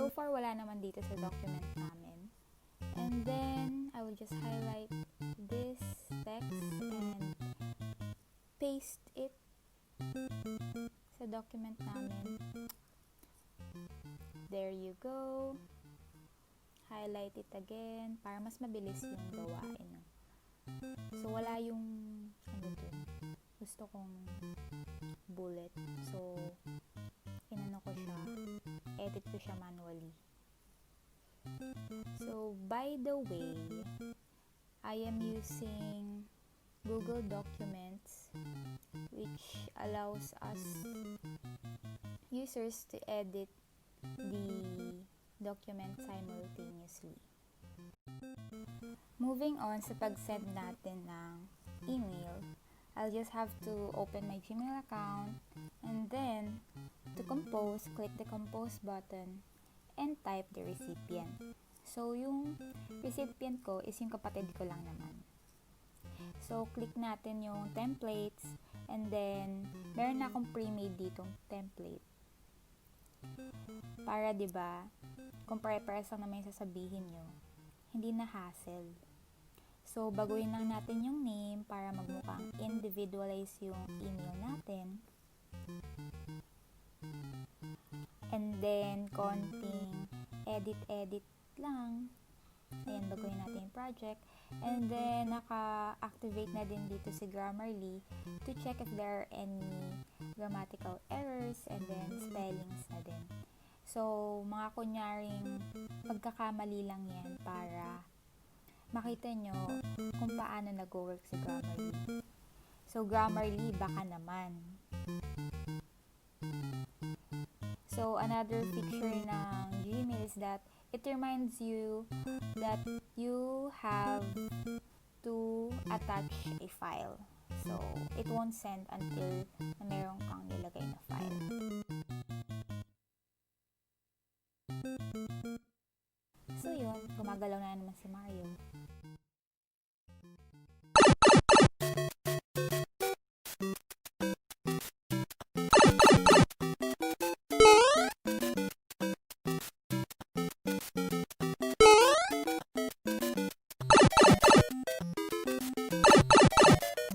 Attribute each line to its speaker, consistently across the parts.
Speaker 1: So far, wala naman dito sa document namin. And then, I will just highlight this text and paste it sa document namin. There you go. Highlight it again para mas mabilis yung gawain. So, wala yung gusto kong bullet. So, inano ko siya, edit ko siya manually. So, by the way, I am using Google Documents, which allows us users to edit the document simultaneously. Moving on sa pag-send natin ng email, I'll just have to open my Gmail account and then to compose, click the compose button and type the recipient. So, yung recipient ko is yung kapatid ko lang naman. So, click natin yung templates and then meron na akong pre-made ditong template. Para, diba, kung pare-pares lang naman yung sasabihin nyo, hindi na hassle. So, baguhin lang natin yung name para magmukhang individualize yung email natin. And then, konting edit lang. Ayan, baguhin natin yung project. And then, naka-activate na din dito si Grammarly to check if there are any grammatical errors and then spellings na din. So, mga kunyaring pagkakamali lang yan para makita nyo kung paano nag-work si Grammarly. So, Grammarly, baka naman. So, another feature ng Gmail is that it reminds you that you have to attach a file. So, it won't send until na meron kang nilagay na file. So, yun. Gumagalaw na naman si Mario.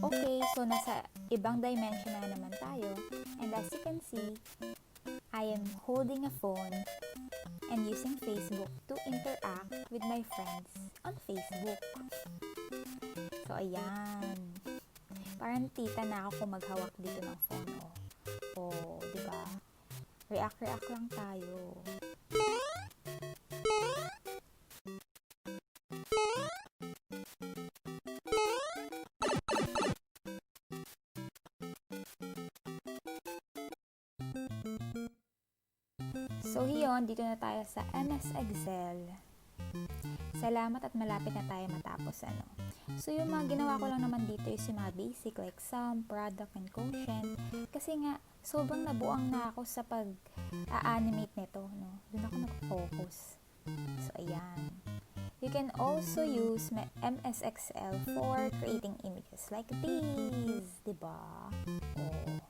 Speaker 1: Okay, so nasa ibang dimension na naman tayo. And as you can see, I am holding a phone and using Facebook to interact with my friends on Facebook. So, ayan. Parang tita na ako kung maghawak dito ng phone. O, diba? React lang tayo. So, hiyon, dito na tayo sa MS Excel. Salamat at malapit na tayo matapos, So, yung mga ginawa ko lang naman dito is yung mga basic like sum, product, and quotient. Kasi nga, sobrang nabuang na ako sa pag-animate nito, Doon ako nag-focus. So, ayan. You can also use MS Excel for creating images like these, diba? Oh.